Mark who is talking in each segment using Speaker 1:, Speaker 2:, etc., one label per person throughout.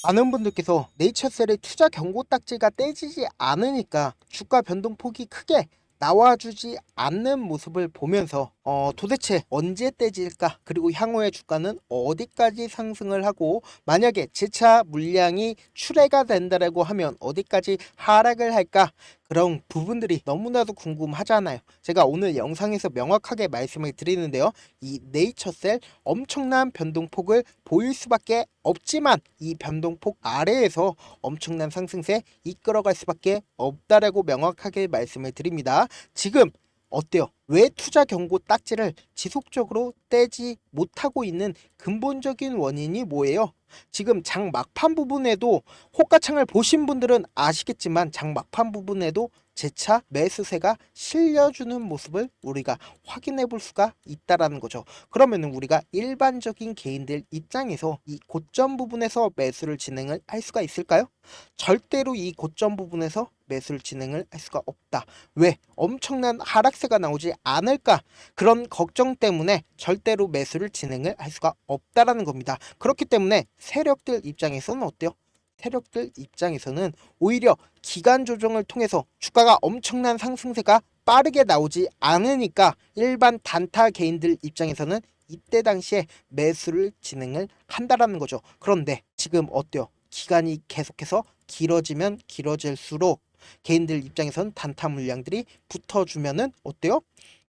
Speaker 1: 많은 분들께서 네이처셀의 투자 경고 딱지가 떼지지 않으니까 주가 변동폭이 크게 나와주지 않는 모습을 보면서 도대체 언제 떼질까? 그리고 향후의 주가는 어디까지 상승을 하고 만약에 재차 물량이 출회가 된다라고 하면 어디까지 하락을 할까? 그런 부분들이 너무나도 궁금하잖아요. 제가 오늘 영상에서 명확하게 말씀을 드리는데요. 이 네이처셀 엄청난 변동폭을 보일 수밖에 없지만 이 변동폭 아래에서 엄청난 상승세 이끌어갈 수밖에 없다라고 명확하게 말씀을 드립니다. 지금 어때요? 왜 투자 경고 딱지를 지속적으로 떼지 못하고 있는 근본적인 원인이 뭐예요? 지금 장 막판 부분에도 호가창을 보신 분들은 아시겠지만 장 막판 부분에도 재차 매수세가 실려주는 모습을 우리가 확인해 볼 수가 있다라는 거죠. 그러면은 우리가 일반적인 개인들 입장에서 이 고점 부분에서 매수를 진행을 할 수가 있을까요? 절대로 이 고점 부분에서 매수를 진행을 할 수가 없다. 왜? 엄청난 하락세가 나오지 않을까? 그런 걱정 때문에 절대로 매수를 진행을 할 수가 없다라는 겁니다. 그렇기 때문에 세력들 입장에서는 어때요? 세력들 입장에서는 오히려 기간 조정을 통해서 주가가 엄청난 상승세가 빠르게 나오지 않으니까 일반 단타 개인들 입장에서는 이때 당시에 매수를 진행을 한다라는 거죠. 그런데 지금 어때요? 기간이 계속해서 길어지면 길어질수록 개인들 입장에서는 단타 물량들이 붙어주면은 어때요?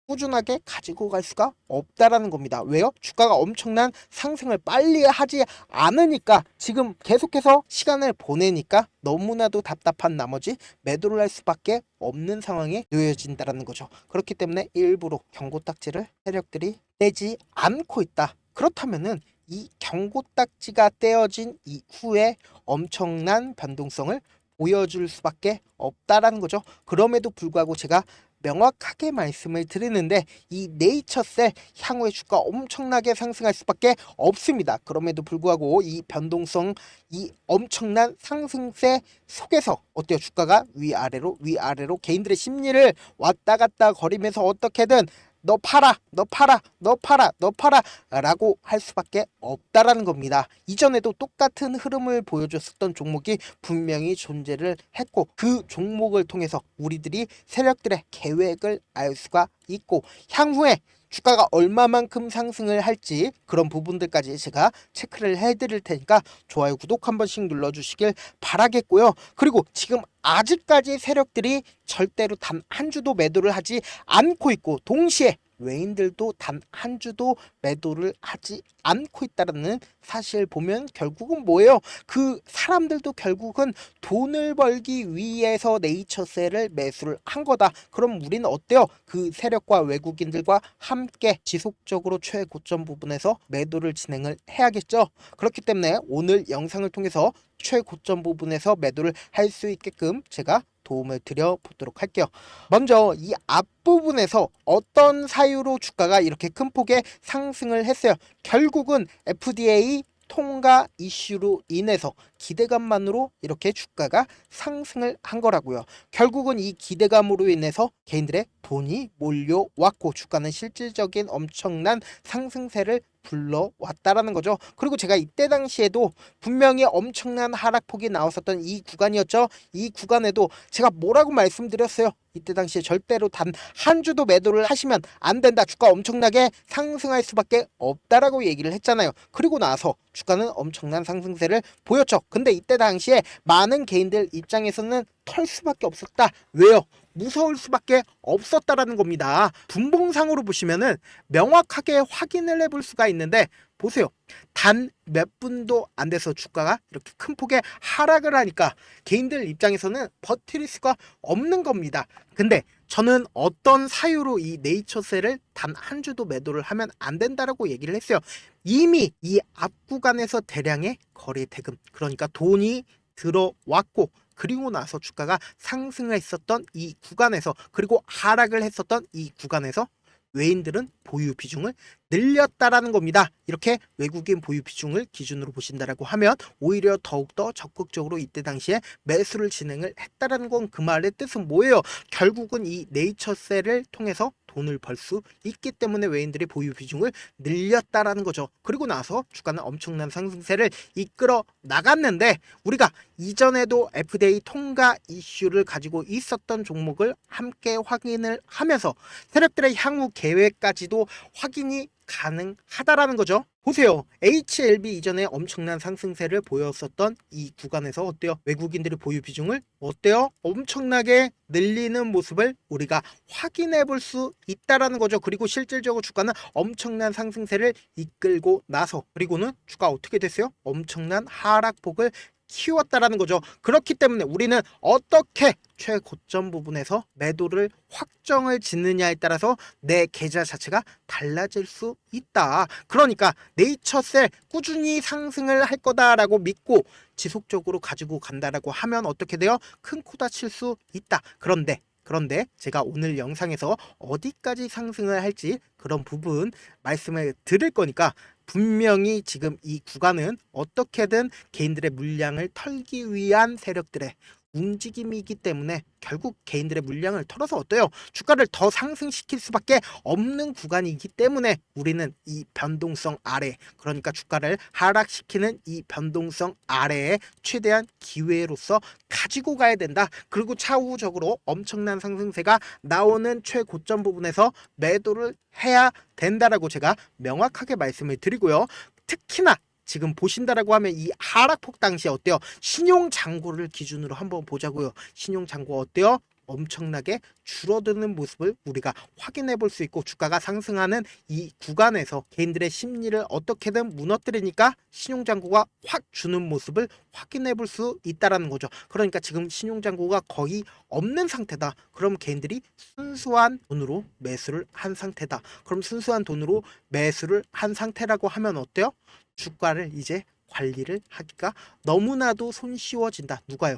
Speaker 1: 꾸준하게 가지고 갈 수가 없다라는 겁니다. 왜요? 주가가 엄청난 상승을 빨리 하지 않으니까 지금 계속해서 시간을 보내니까 너무나도 답답한 나머지 매도를 할 수밖에 없는 상황에 놓여진다라는 거죠. 그렇기 때문에 일부러 경고 딱지를 세력들이 떼지 않고 있다. 그렇다면은 이 경고 딱지가 떼어진 이후에 엄청난 변동성을 보여줄 수밖에 없다라는 거죠. 그럼에도 불구하고 제가 명확하게 말씀을 드리는데 이 네이처셀 향후의 주가 엄청나게 상승할 수밖에 없습니다. 그럼에도 불구하고 이 변동성, 이 엄청난 상승세 속에서 어때요? 주가가 위아래로 위아래로 개인들의 심리를 왔다 갔다 거리면서 어떻게든 너 팔아, 너 팔아, 너 팔아, 너 팔아 라고 할 수밖에 없다라는 겁니다. 이전에도 똑같은 흐름을 보여줬었던 종목이 분명히 존재를 했고 그 종목을 통해서 우리들이 세력들의 계획을 알 수가 있고 향후에 주가가 얼마만큼 상승을 할지 그런 부분들까지 제가 체크를 해드릴 테니까 좋아요, 구독 한 번씩 눌러주시길 바라겠고요. 그리고 지금 아직까지 세력들이 절대로 단 한 주도 매도를 하지 않고 있고 동시에 외인들도 단 한 주도 매도를 하지 않고 있다는 사실 보면 결국은 뭐예요? 그 사람들도 결국은 돈을 벌기 위해서 네이처셀을 매수를 한 거다. 그럼 우리는 어때요? 그 세력과 외국인들과 함께 지속적으로 최고점 부분에서 매도를 진행을 해야겠죠. 그렇기 때문에 오늘 영상을 통해서 최고점 부분에서 매도를 할 수 있게끔 제가 도움을 드려 보도록 할게요. 먼저 이 앞부분에서 어떤 사유로 주가가 이렇게 큰 폭의 상승을 했어요. 결국은 FDA 통과 이슈로 인해서 기대감만으로 이렇게 주가가 상승을 한 거라고요. 결국은 이 기대감으로 인해서 개인들의 돈이 몰려왔고 주가는 실질적인 엄청난 상승세를 불러왔다라는 거죠. 그리고 제가 이때 당시에도 분명히 엄청난 하락폭이 나왔었던 이 구간이었죠. 이 구간에도 제가 뭐라고 말씀드렸어요. 이때 당시에 절대로 단 한 주도 매도를 하시면 안 된다. 주가 엄청나게 상승할 수밖에 없다라고 얘기를 했잖아요. 그리고 나서 주가는 엄청난 상승세를 보였죠. 근데 이때 당시에 많은 개인들 입장에서는 털 수밖에 없었다. 왜요? 무서울 수밖에 없었다라는 겁니다. 분봉상으로 보시면은 명확하게 확인을 해볼 수가 있는데 보세요. 단 몇 분도 안 돼서 주가가 이렇게 큰 폭의 하락을 하니까 개인들 입장에서는 버틸 수가 없는 겁니다. 근데 저는 어떤 사유로 이 네이처셀을 단 한 주도 매도를 하면 안 된다라고 얘기를 했어요. 이미 이 앞 구간에서 대량의 거래 대금, 그러니까 돈이 들어왔고 그리고 나서 주가가 상승을 했었던 이 구간에서 그리고 하락을 했었던 이 구간에서 외인들은 보유 비중을 늘렸다라는 겁니다. 이렇게 외국인 보유 비중을 기준으로 보신다라고 하면 오히려 더욱더 적극적으로 이때 당시에 매수를 진행을 했다라는 건 그 말의 뜻은 뭐예요? 결국은 이 네이처셀을 통해서 돈을 벌 수 있기 때문에 외인들의 보유 비중을 늘렸다라는 거죠. 그리고 나서 주가는 엄청난 상승세를 이끌어 나갔는데 우리가 이전에도 FDA 통과 이슈를 가지고 있었던 종목을 함께 확인을 하면서 세력들의 향후 계획까지도 확인이 가능하다라는 거죠. 보세요. HLB 이전에 엄청난 상승세를 보였었던 이 구간에서 어때요? 외국인들의 보유 비중을 어때요? 엄청나게 늘리는 모습을 우리가 확인해 볼 수 있다라는 거죠. 그리고 실질적으로 주가는 엄청난 상승세를 이끌고 나서 그리고는 주가 어떻게 됐어요? 엄청난 하락폭을 키웠다라는 거죠. 그렇기 때문에 우리는 어떻게 최고점 부분에서 매도를 확정을 짓느냐에 따라서 내 계좌 자체가 달라질 수 있다. 그러니까 네이처셀 꾸준히 상승을 할 거다라고 믿고 지속적으로 가지고 간다라고 하면 어떻게 돼요? 큰 코 다칠 수 있다. 그런데 제가 오늘 영상에서 어디까지 상승을 할지 그런 부분 말씀을 드릴 거니까 분명히 지금 이 구간은 어떻게든 개인들의 물량을 털기 위한 세력들의 움직임이기 때문에 결국 개인들의 물량을 털어서 어때요? 주가를 더 상승시킬 수밖에 없는 구간이기 때문에 우리는 이 변동성 아래, 그러니까 주가를 하락시키는 이 변동성 아래에 최대한 기회로서 가지고 가야 된다. 그리고 차후적으로 엄청난 상승세가 나오는 최고점 부분에서 매도를 해야 된다라고 제가 명확하게 말씀을 드리고요. 특히나 지금 보신다라고 하면 이 하락폭 당시에 어때요? 신용잔고를 기준으로 한번 보자고요. 신용잔고 어때요? 엄청나게 줄어드는 모습을 우리가 확인해 볼 수 있고 주가가 상승하는 이 구간에서 개인들의 심리를 어떻게든 무너뜨리니까 신용잔고가 확 주는 모습을 확인해 볼 수 있다라는 거죠. 그러니까 지금 신용잔고가 거의 없는 상태다. 그럼 개인들이 순수한 돈으로 매수를 한 상태다. 그럼 순수한 돈으로 매수를 한 상태라고 하면 어때요? 주가를 이제 관리를 하기가 너무나도 손쉬워진다. 누가요?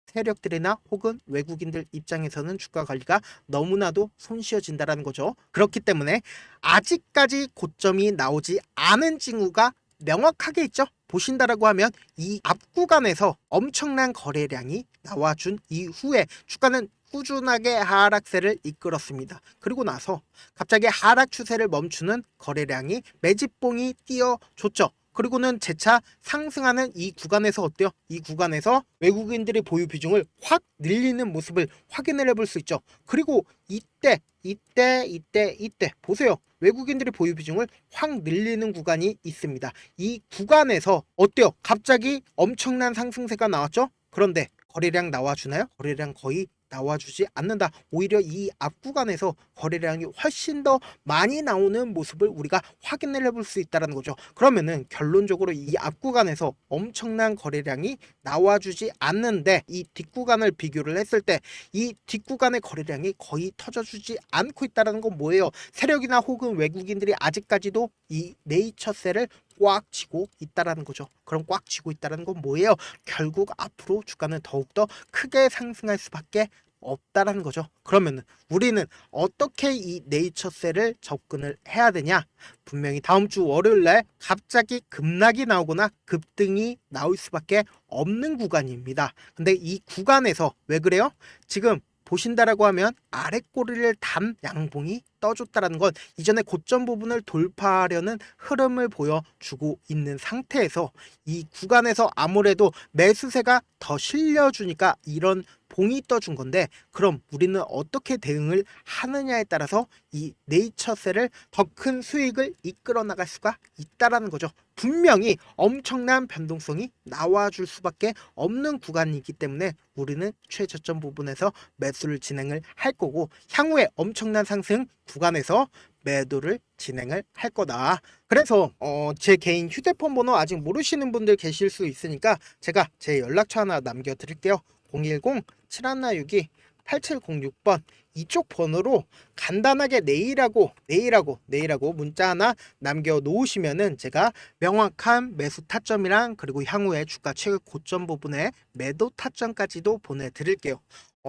Speaker 1: 세력들이나 혹은 외국인들 입장에서는 주가 관리가 너무나도 손쉬워진다라는 거죠. 그렇기 때문에 아직까지 고점이 나오지 않은 징후가 명확하게 있죠. 보신다라고 하면 이 앞 구간에서 엄청난 거래량이 나와준 이후에 주가는 꾸준하게 하락세를 이끌었습니다. 그리고 나서 갑자기 하락 추세를 멈추는 거래량이 매집봉이 띄어줬죠. 그리고는 재차 상승하는 이 구간에서 어때요? 이 구간에서 외국인들의 보유 비중을 확 늘리는 모습을 확인을 해볼 수 있죠. 그리고 이때 보세요. 외국인들의 보유 비중을 확 늘리는 구간이 있습니다. 이 구간에서 어때요? 갑자기 엄청난 상승세가 나왔죠? 그런데 거래량 나와주나요? 거래량 거의 나와주지 않는다. 오히려 이 앞 구간에서 거래량이 훨씬 더 많이 나오는 모습을 우리가 확인을 해볼 수 있다는 거죠. 그러면은 결론적으로 이 앞 구간에서 엄청난 거래량이 나와주지 않는데 이 뒷구간을 비교를 했을 때 이 뒷구간의 거래량이 거의 터져주지 않고 있다는 건 뭐예요? 세력이나 혹은 외국인들이 아직까지도 이 네이처셀을 꽉 쥐고 있다라는 거죠. 그럼 꽉 쥐고 있다는 건 뭐예요? 결국 앞으로 주가는 더욱더 크게 상승할 수밖에 없다라는 거죠. 그러면 우리는 어떻게 이 네이처셀을 접근을 해야 되냐? 분명히 다음 주 월요일 날 갑자기 급락이 나오거나 급등이 나올 수밖에 없는 구간입니다. 근데 이 구간에서 왜 그래요? 지금 보신다라고 하면 아랫꼬리를 단 양봉이 떠줬다라는 건 이전에 고점 부분을 돌파하려는 흐름을 보여주고 있는 상태에서 이 구간에서 아무래도 매수세가 더 실려주니까 이런 봉이 떠준 건데 그럼 우리는 어떻게 대응을 하느냐에 따라서 이 네이처셀을 더 큰 수익을 이끌어 나갈 수가 있다라는 거죠. 분명히 엄청난 변동성이 나와줄 수밖에 없는 구간이기 때문에 우리는 최저점 부분에서 매수를 진행을 할 거고 향후에 엄청난 상승 구간에서 매도를 진행을 할 거다. 그래서 제 개인 휴대폰 번호 아직 모르시는 분들 계실 수 있으니까 제가 제 연락처 하나 남겨드릴게요. 010-7162 8706번 이쪽 번호로 간단하게 내일하고 문자 하나 남겨 놓으시면은 제가 명확한 매수 타점이랑 그리고 향후에 주가 최근 고점 부분에 매도 타점까지도 보내드릴게요.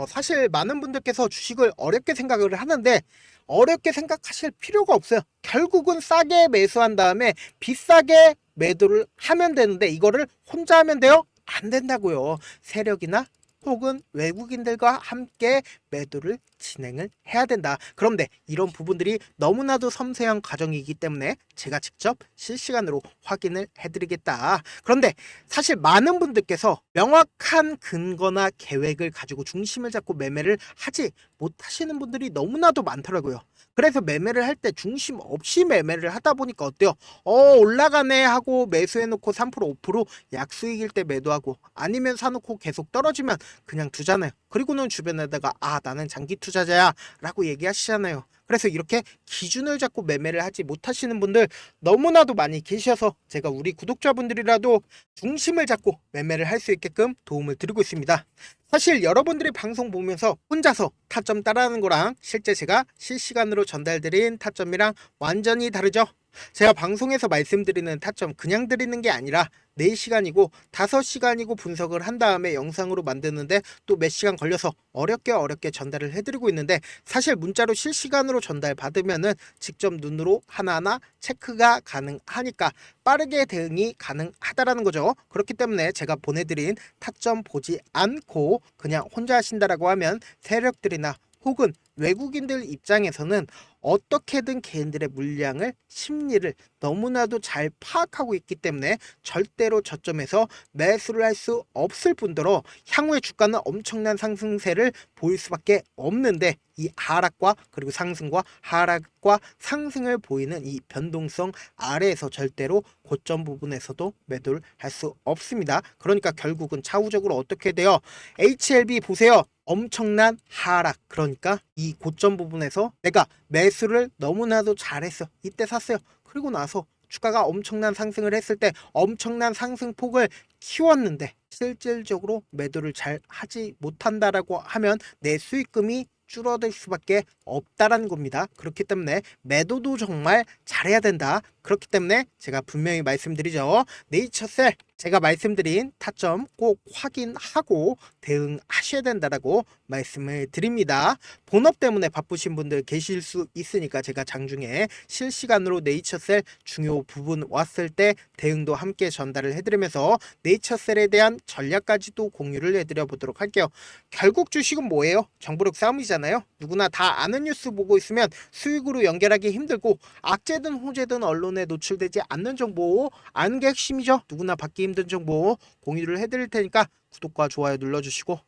Speaker 1: 사실 많은 분들께서 주식을 어렵게 생각을 하는데 어렵게 생각하실 필요가 없어요. 결국은 싸게 매수한 다음에 비싸게 매도를 하면 되는데 이거를 혼자 하면 돼요? 안 된다고요. 세력이나 혹은 외국인들과 함께 매도를 진행을 해야 된다. 그런데 이런 부분들이 너무나도 섬세한 과정이기 때문에 제가 직접 실시간으로 확인을 해드리겠다. 그런데 사실 많은 분들께서 명확한 근거나 계획을 가지고 중심을 잡고 매매를 하지 못하시는 분들이 너무나도 많더라고요. 그래서 매매를 할 때 중심 없이 매매를 하다 보니까 어때요? 올라가네 하고 매수해놓고 3% 5% 약수익일 때 매도하고 아니면 사놓고 계속 떨어지면 그냥 두잖아요. 그리고는 주변에다가 나는 장기 투자자야 라고 얘기하시잖아요. 그래서 이렇게 기준을 잡고 매매를 하지 못하시는 분들 너무나도 많이 계셔서 제가 우리 구독자분들이라도 중심을 잡고 매매를 할 수 있게끔 도움을 드리고 있습니다. 사실 여러분들이 방송 보면서 혼자서 타점 따라하는 거랑 실제 제가 실시간으로 전달드린 타점이랑 완전히 다르죠? 제가 방송에서 말씀드리는 타점 그냥 드리는 게 아니라 4시간이고 5시간이고 분석을 한 다음에 영상으로 만드는데 또 몇 시간 걸려서 어렵게 전달을 해드리고 있는데 사실 문자로 실시간으로 전달 받으면은 직접 눈으로 하나하나 체크가 가능하니까 빠르게 대응이 가능하다라는 거죠. 그렇기 때문에 제가 보내드린 타점 보지 않고 그냥 혼자 하신다라고 하면 세력들이나 혹은 외국인들 입장에서는 어떻게든 개인들의 물량을 심리를 너무나도 잘 파악하고 있기 때문에 절대로 저점에서 매수를 할 수 없을 뿐더러 향후의 주가는 엄청난 상승세를 보일 수밖에 없는데 이 하락과 그리고 상승과 하락과 상승을 보이는 이 변동성 아래에서 절대로 고점 부분에서도 매도를 할 수 없습니다. 그러니까 결국은 차후적으로 어떻게 돼요? HLB 보세요. 엄청난 하락. 그러니까 이 고점 부분에서 내가 매수를 너무나도 잘했어. 이때 샀어요. 그리고 나서 주가가 엄청난 상승을 했을 때 엄청난 상승폭을 키웠는데 실질적으로 매도를 잘 하지 못한다라고 하면 내 수익금이 줄어들 수밖에 없다라는 겁니다. 그렇기 때문에 매도도 정말 잘해야 된다. 그렇기 때문에 제가 분명히 말씀드리죠. 네이처셀 제가 말씀드린 타점 꼭 확인하고 대응하셔야 된다라고 말씀을 드립니다. 본업 때문에 바쁘신 분들 계실 수 있으니까 제가 장중에 실시간으로 네이처셀 중요 부분 왔을 때 대응도 함께 전달을 해드리면서 네이처셀에 대한 전략까지도 공유를 해드려 보도록 할게요. 결국 주식은 뭐예요? 정보력 싸움이잖아요. 누구나 다 아는 뉴스 보고 있으면 수익으로 연결하기 힘들고 악재든 호재든 언론에 노출되지 않는 정보 아는 게 핵심이죠. 누구나 받기 힘든 정보 공유를 해드릴 테니까 구독과 좋아요 눌러주시고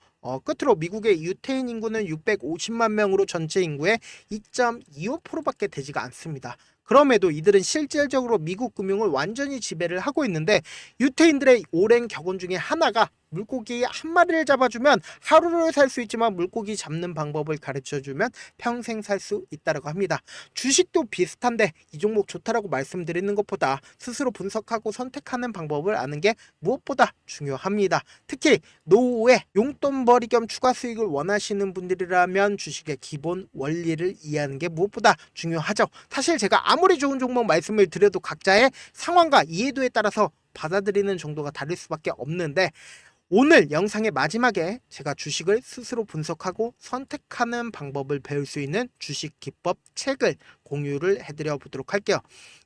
Speaker 1: 끝으로 미국의 유태인 인구는 650만 명으로 전체 인구의 2.25%밖에 되지가 않습니다. 그럼에도 이들은 실질적으로 미국 금융을 완전히 지배를 하고 있는데 유태인들의 오랜 격언 중에 하나가 물고기 한 마리를 잡아주면 하루를 살 수 있지만 물고기 잡는 방법을 가르쳐주면 평생 살 수 있다고 합니다. 주식도 비슷한데 이 종목 좋다라고 말씀드리는 것보다 스스로 분석하고 선택하는 방법을 아는 게 무엇보다 중요합니다. 특히 노후에 용돈벌이 겸 추가 수익을 원하시는 분들이라면 주식의 기본 원리를 이해하는 게 무엇보다 중요하죠. 사실 제가 아무리 좋은 종목 말씀을 드려도 각자의 상황과 이해도에 따라서 받아들이는 정도가 다를 수밖에 없는데 오늘 영상의 마지막에 제가 주식을 스스로 분석하고 선택하는 방법을 배울 수 있는 주식 기법 책을 공유를 해드려 보도록 할게요.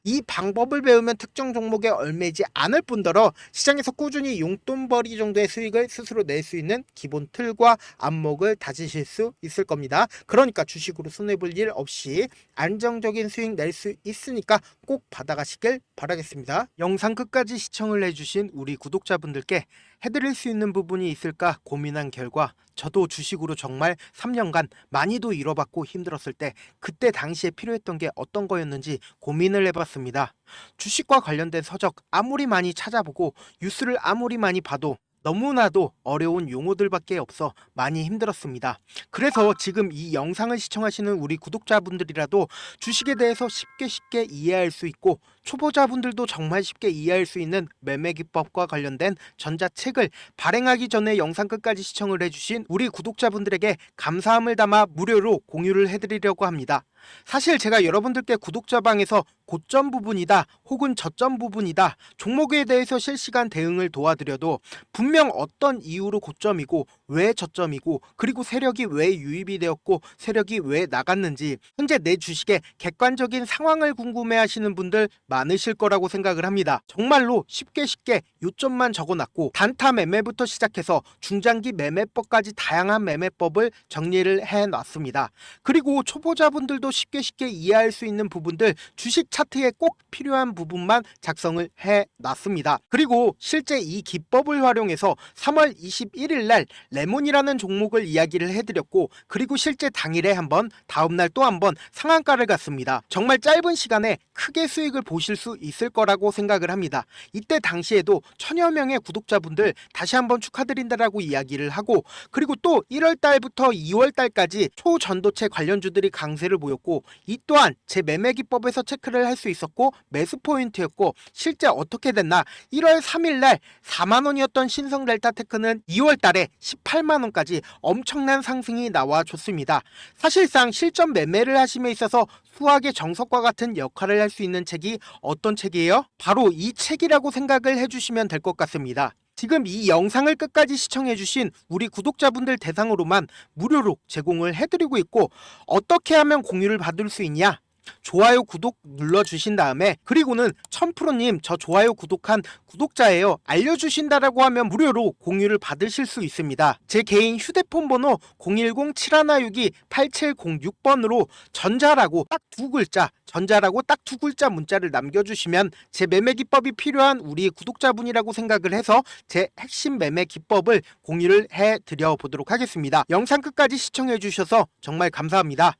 Speaker 1: 이 방법을 배우면 특정 종목에 얽매이지 않을 뿐더러 시장에서 꾸준히 용돈벌이 정도의 수익을 스스로 낼 수 있는 기본 틀과 안목을 다지실 수 있을 겁니다. 그러니까 주식으로 손해볼 일 없이 안정적인 수익 낼 수 있으니까 꼭 받아가시길 바라겠습니다. 영상 끝까지 시청을 해주신 우리 구독자분들께 해드릴 수 있는 부분이 있을까 고민한 결과 저도 주식으로 정말 3년간 많이도 잃어봤고 힘들었을 때 그때 당시에 필요했던 게 어떤 거였는지 고민을 해봤습니다. 주식과 관련된 서적 아무리 많이 찾아보고 뉴스를 아무리 많이 봐도 너무나도 어려운 용어들밖에 없어 많이 힘들었습니다. 그래서 지금 이 영상을 시청하시는 우리 구독자분들이라도 주식에 대해서 쉽게 이해할 수 있고 초보자분들도 정말 쉽게 이해할 수 있는 매매 기법과 관련된 전자책을 발행하기 전에 영상 끝까지 시청을 해주신 우리 구독자분들에게 감사함을 담아 무료로 공유를 해드리려고 합니다. 사실 제가 여러분들께 구독자방에서 고점 부분이다 혹은 저점 부분이다 종목에 대해서 실시간 대응을 도와드려도 분명 어떤 이유로 고점이고 왜 저점이고 그리고 세력이 왜 유입이 되었고 세력이 왜 나갔는지 현재 내 주식의 객관적인 상황을 궁금해하시는 분들 많으실 거라고 생각을 합니다. 정말로 쉽게 요점만 적어놨고 단타 매매부터 시작해서 중장기 매매법까지 다양한 매매법을 정리를 해놨습니다. 그리고 초보자분들도 쉽게 이해할 수 있는 부분들 주식 차트에 꼭 필요한 부분만 작성을 해놨습니다. 그리고 실제 이 기법을 활용해서 3월 21일 날 레몬이라는 종목을 이야기를 해드렸고 그리고 실제 당일에 한번 다음날 또 한번 상한가를 갔습니다. 정말 짧은 시간에 크게 수익을 보실 수 있을 거라고 생각을 합니다. 이때 당시에도 천여 명의 구독자분들 다시 한번 축하드린다라고 이야기를 하고 그리고 또 1월 달부터 2월 달까지 초전도체 관련주들이 강세를 보였고 이 또한 제 매매 기법에서 체크를 할 수 있었고 매수 포인트였고 실제 어떻게 됐나 1월 3일 날 4만 원이었던 신성 델타테크는 2월 달에 18만 원까지 엄청난 상승이 나와줬습니다. 사실상 실전 매매를 하심에 있어서 수학의 정석과 같은 역할을 할 수 있는 책이 어떤 책이에요? 바로 이 책이라고 생각을 해주시면 될 것 같습니다. 지금 이 영상을 끝까지 시청해주신 우리 구독자분들 대상으로만 무료로 제공을 해드리고 있고 어떻게 하면 공유를 받을 수 있냐? 좋아요 구독 눌러주신 다음에 그리고는 1000%님 저 좋아요 구독한 구독자예요 알려주신다라고 하면 무료로 공유를 받으실 수 있습니다. 제 개인 휴대폰 번호 010-7162-8706번으로 전자라고 딱 두 글자 전자라고 딱 두 글자 문자를 남겨주시면 제 매매 기법이 필요한 우리 구독자분이라고 생각을 해서 제 핵심 매매 기법을 공유를 해드려 보도록 하겠습니다. 영상 끝까지 시청해 주셔서 정말 감사합니다.